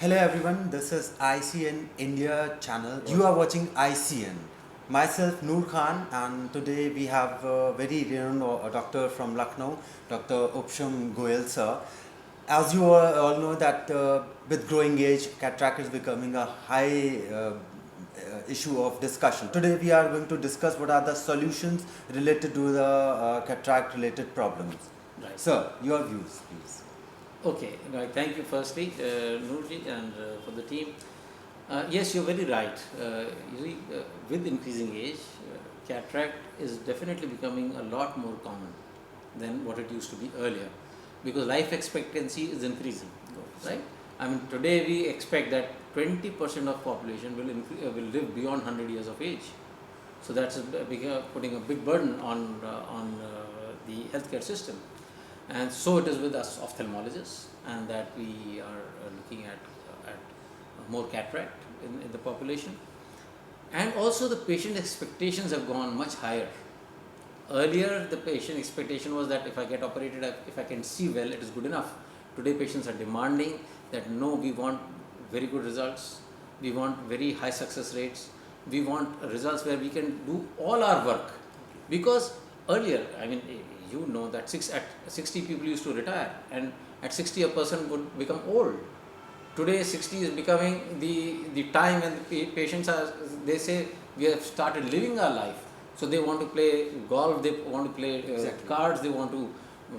Hello everyone, this is ICN India channel. You are watching ICN. Myself Noorkhan, and today we have a very renowned doctor from Lucknow, Dr. Upsham Goel sir. As you all know that with growing age, cataract is becoming a high issue of discussion. Today we are going to discuss what are the solutions related to the cataract related problems. Right. Sir, your views please. Okay, right. Thank you firstly, Noorji, and for the team. Yes, you're very right. You see, with increasing age, cataract is definitely becoming a lot more common than what it used to be earlier, because life expectancy is increasing, right? I mean, today we expect that 20% of population will live beyond 100 years of age. So that's putting a big burden on the healthcare system. And so it is with us ophthalmologists, and that we are looking at more cataract in the population. And also the patient expectations have gone much higher. Earlier the patient expectation was that if I get operated, if I can see well, it is good enough. Today patients are demanding that no, we want very good results, we want very high success rates, we want results where we can do all our work. Because earlier, I mean, you know that at 60 people used to retire, and at 60 a person would become old. Today 60 is becoming the time when the patients are, they say we have started living our life. So they want to play golf, they want to play Exactly. cards, they want to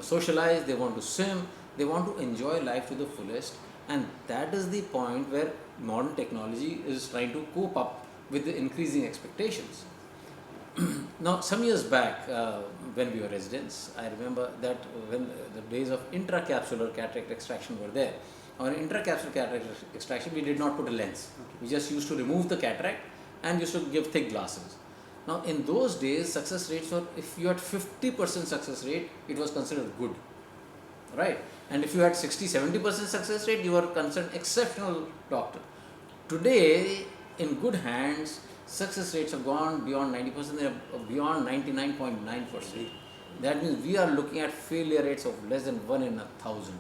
socialize, they want to swim, they want to enjoy life to the fullest. And that is the point where modern technology is trying to cope up with the increasing expectations. Now, some years back, when we were residents, I remember that when the days of intracapsular cataract extraction were there. On intracapsular cataract extraction, we did not put a lens. We just used to remove the cataract and used to give thick glasses. Now, in those days, success rates were, if you had 50% success rate, it was considered good, right? And if you had 60-70% success rate, you were considered exceptional doctor. Today, in good hands, success rates have gone beyond 90%, they are beyond 99.9%. That means we are looking at failure rates of less than 1 in 1,000.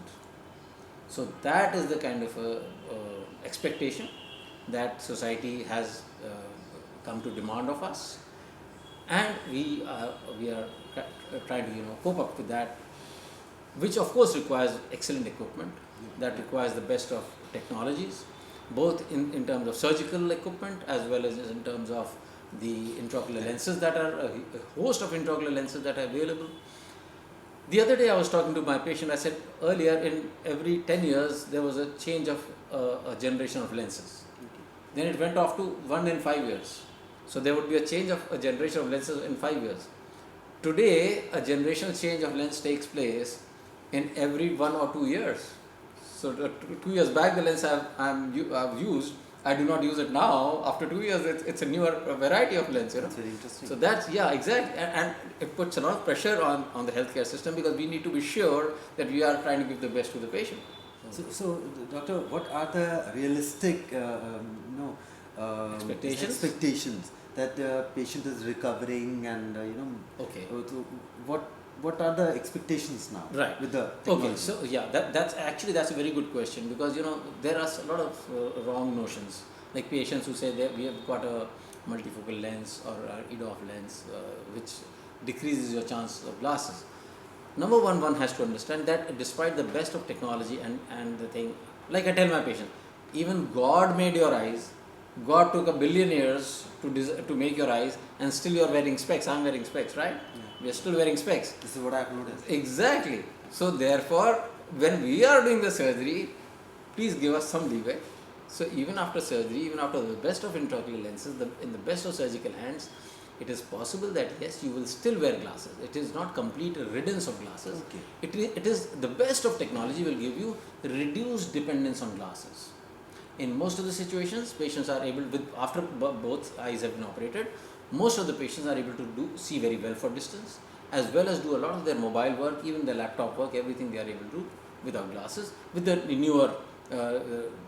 So that is the kind of expectation that society has come to demand of us, and we are trying to cope up with that, which of course requires excellent equipment, that requires the best of technologies, both in terms of surgical equipment as well as in terms of the intraocular lenses that are a host of intraocular lenses that are available. The other day I was talking to my patient. I said earlier, in every 10 years there was a change of a generation of lenses. Then it went off to 1 in 5 years. So there would be a change of a generation of lenses in 5 years. Today a generational change of lens takes place in every 1 or 2 years. So 2 years back the lens I've used, I do not use it now. After 2 years, it's a newer variety of lens. That's very interesting. So that's, yeah, exactly, and it puts a lot of pressure on the healthcare system, because we need to be sure that we are trying to give the best to the patient. So, doctor, what are the realistic, expectations that the patient is recovering, and Okay. what are the expectations now? Right. With the technology? Okay, so yeah, that's a very good question, because there are a lot of wrong notions, like patients who say that we have got a multifocal lens or an EDOF lens, which decreases your chances of glasses. Number one has to understand that despite the best of technology and the thing, like I tell my patient, even God made your eyes. God took 1 billion years to make your eyes, and still you are wearing specs. I'm wearing specs, right? Yeah. We are still wearing specs. This is what I've noticed. Exactly. So therefore, when we are doing the surgery, please give us some leeway. So even after surgery, even after the best of intraocular lenses, in the best of surgical hands, it is possible that yes, you will still wear glasses. It is not complete riddance of glasses. Okay. It is the best of technology will give you reduced dependence on glasses. In most of the situations, patients are able, after both eyes have been operated, most of the patients are able to see very well for distance, as well as do a lot of their mobile work, even their laptop work, everything they are able to do without glasses, with the newer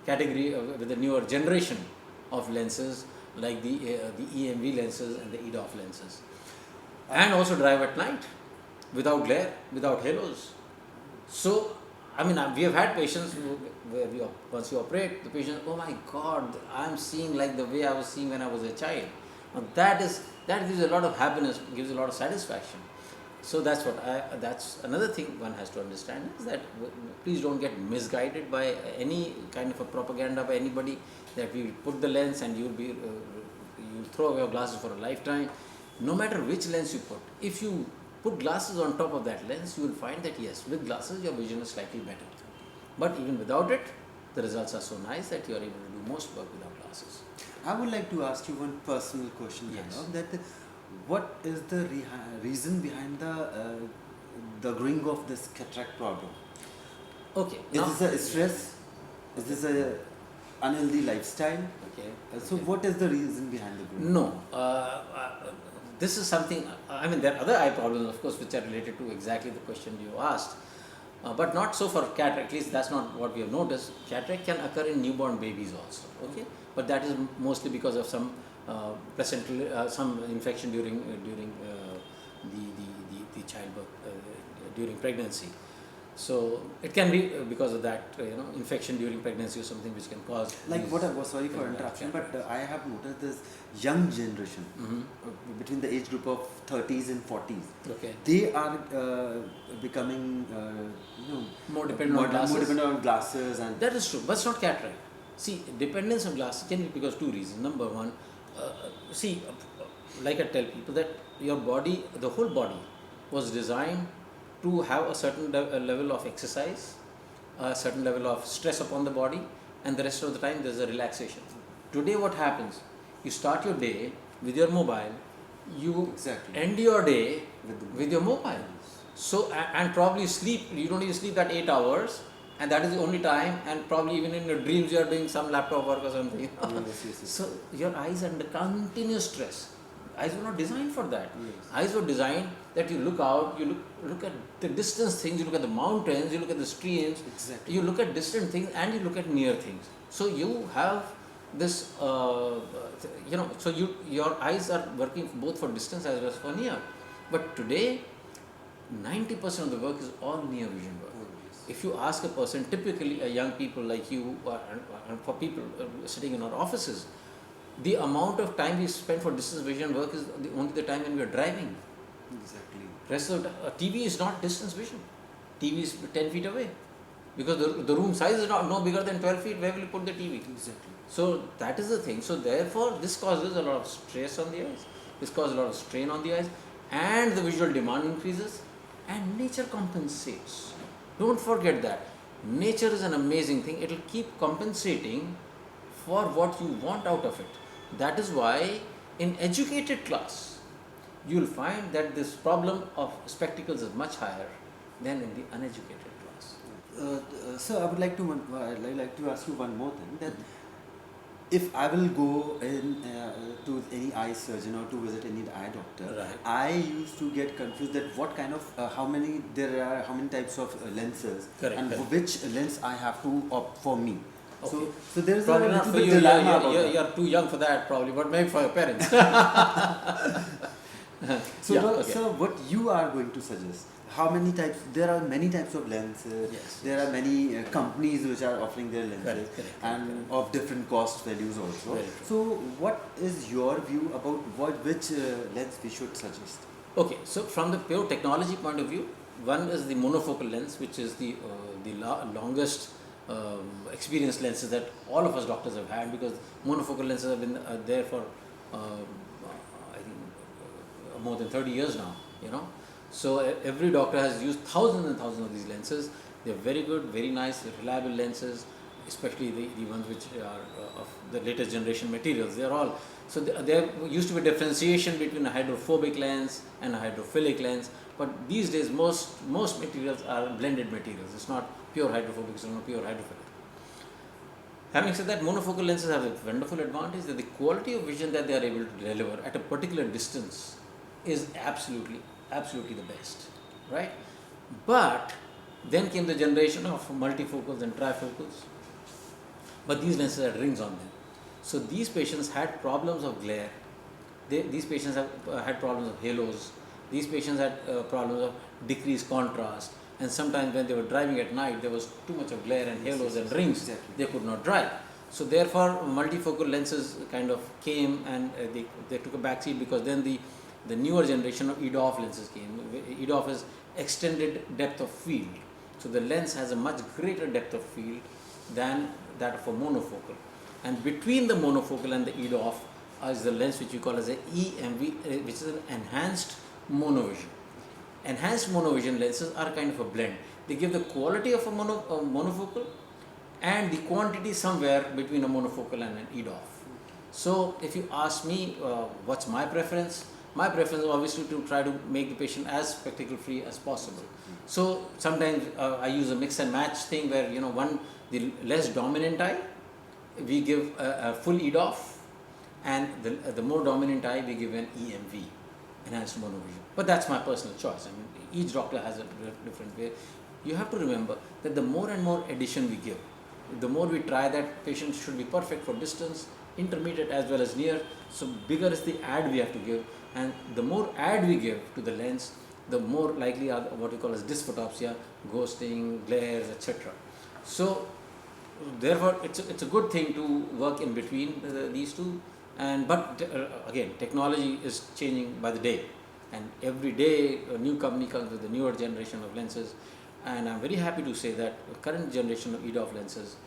category, with the newer generation of lenses, like the EMV lenses and the EDOF lenses, and also drive at night without glare, without halos. So I mean, we have had patients where once you operate, the patient, oh my God, I'm seeing like the way I was seeing when I was a child. Now that gives a lot of happiness, gives a lot of satisfaction. So that's another thing one has to understand is that please don't get misguided by any kind of a propaganda by anybody that we put the lens and you'll throw away your glasses for a lifetime. No matter which lens you put, if you put glasses on top of that lens, you will find that yes, with glasses your vision is slightly better. But even without it, the results are so nice that you are able to do most work without glasses. I would like to ask you one personal question. Yes. That what is the reason behind the growing of this cataract problem? Okay. Is this a stress? Is this a unhealthy lifestyle? Okay. So what is the reason behind the growth? No. This is something, I mean, there are other eye problems, of course, which are related to exactly the question you asked. But not so for cataract, at least that's not what we have noticed. Cataract can occur in newborn babies also, okay? But that is mostly because of some placental, some infection during the childbirth, during pregnancy. So it can be because of that, infection during pregnancy or something which can cause. Like what I was sorry for interruption, but I have noticed this young generation between the age group of 30s and 40s. Okay. They are becoming, More dependent on glasses. More dependent on glasses and. That is true, but it's not cataract. See, dependence on glasses can be because two reasons. Number one, like I tell people that your body, the whole body, was designed to have a certain level of exercise, a certain level of stress upon the body, and the rest of the time there's a relaxation. Today what happens? You start your day with your mobile, you end your day with your mobile. So, and probably sleep, you don't even sleep that 8 hours, and that is the only time, and probably even in your dreams you are doing some laptop work or something. Yes. So your eyes are under continuous stress. Eyes were not designed for that. Yes. Eyes were designed that you look out, you look at the distance things, you look at the mountains, you look at the streams, you look at distant things and you look at near things. So you have this, so your eyes are working both for distance as well as for near. But today, 90% of the work is all near vision work. If you ask a person, typically a young people like you, and for people sitting in our offices, the amount of time we spend for distance vision work is only the time when we are driving. Exactly. Rest of the TV is not distance vision. TV is 10 feet away. Because the room size is not no bigger than 12 feet, where will you put the TV? Exactly. So that is the thing. So therefore, this causes a lot of stress on the eyes. This causes a lot of strain on the eyes. And the visual demand increases. And nature compensates. Don't forget that. Nature is an amazing thing. It will keep compensating for what you want out of it. That is why in educated class, you will find that this problem of spectacles is much higher than in the uneducated class. So I would like to ask you one more thing, that if I will go in to any eye surgeon or to visit any eye doctor, Right. I used to get confused that what kind of how many types of lenses, Correct, and correct. which lens I have to opt for me. Okay. So there is Probably a not little for bit you, dilemma about that. you're too young for that probably, but maybe for your parents. So, Yeah, okay. so what you are going to suggest? How many types? There are many types of lenses. Yes, There are many companies which are offering their lenses, Correct, and of different cost values also. Very true. So, what is your view about which lens we should suggest? Okay, so from the pure technology point of view, one is the monofocal lens, which is the longest experienced lenses that all of us doctors have had, because monofocal lenses have been there for I think more than 30 years now, So every doctor has used thousands and thousands of these lenses. They're very good, very nice, reliable lenses, especially the ones which are of the latest generation materials. They're all, so there used to be differentiation between a hydrophobic lens and a hydrophilic lens, but these days most materials are blended materials. It's not pure hydrophobic, it's not pure hydrophilic. Having said that, monofocal lenses have a wonderful advantage that the quality of vision that they are able to deliver at a particular distance is absolutely the best, right? But then came the generation of multifocals and trifocals, but these lenses had rings on them. So these patients had problems of glare, these patients have had problems of halos, these patients had problems of decreased contrast, and sometimes when they were driving at night, there was too much of glare and halos and rings. Exactly. They could not drive. So therefore, multifocal lenses kind of came, and they took a backseat, because then the newer generation of EDOF lenses came. EDOF is extended depth of field. So the lens has a much greater depth of field than that of a monofocal. And between the monofocal and the EDOF is the lens which we call as a EMV, which is an enhanced monovision. Enhanced monovision lenses are kind of a blend. They give the quality of a monofocal and the quantity somewhere between a monofocal and an EDOF. So if you ask me what's my preference is obviously to try to make the patient as spectacle free as possible. So sometimes I use a mix and match thing where, the less dominant eye, we give a full EDOF, and the more dominant eye, we give an EMV, enhanced monovision. But that's my personal choice. I mean, each doctor has a different way. You have to remember that the more and more addition we give, the more we try that patients should be perfect for distance, intermediate as well as near. So bigger is the add we have to give, and the more add we give to the lens, the more likely are what we call as dysphotopsia, ghosting, glares, etc. So therefore, it's a good thing to work in between these two. But again, technology is changing by the day, and every day a new company comes with a newer generation of lenses. And I'm very happy to say that the current generation of EDOF lenses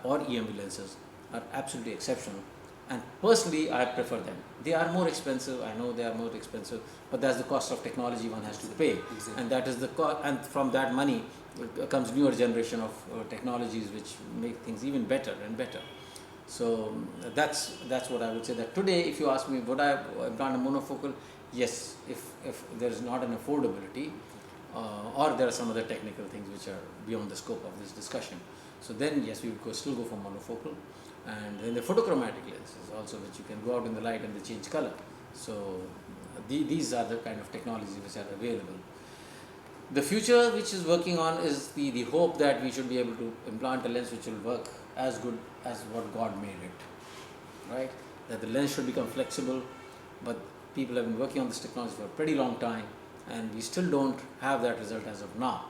or EMV lenses are absolutely exceptional. And personally, I prefer them. They are more expensive. I know they are more expensive, but that's the cost of technology one has to pay. Exactly. And that is and from that money comes newer generation of technologies which make things even better and better. So that's what I would say. That today, if you ask me, would I implant a monofocal? Yes, if there is not an affordability, or there are some other technical things which are beyond the scope of this discussion. So then yes, we would still go for monofocal. And then the photochromatic lenses also, which you can go out in the light and they change color. So these are the kind of technologies which are available. The future which is working on is the hope that we should be able to implant a lens which will work as good as what God made it, right? That the lens should become flexible, but people have been working on this technology for a pretty long time, and we still don't have that result as of now.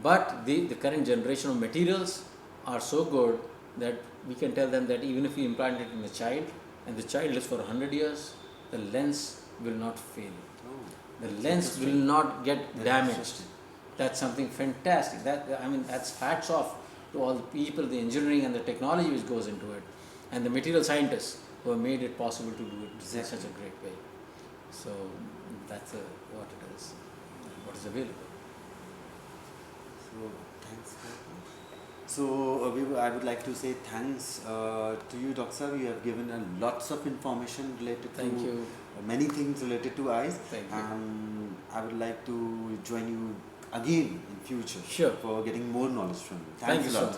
But the current generation of materials are so good that we can tell them that even if we implant it in a child, and the child lives for 100 years, the lens will not fail. The lens will not get damaged. That's something fantastic. That's hats off to all the people, the engineering and the technology which goes into it, and the material scientists who have made it possible to do it in such a great way. So that's what it is, what is available. So thanks. So I would like to say thanks to you, Dr. Sir. You have given lots of information related Thank to you. Many things related to eyes. Thank you. And I would like to join you again in future Sure. for getting more knowledge from you. Thank you a so lot. much.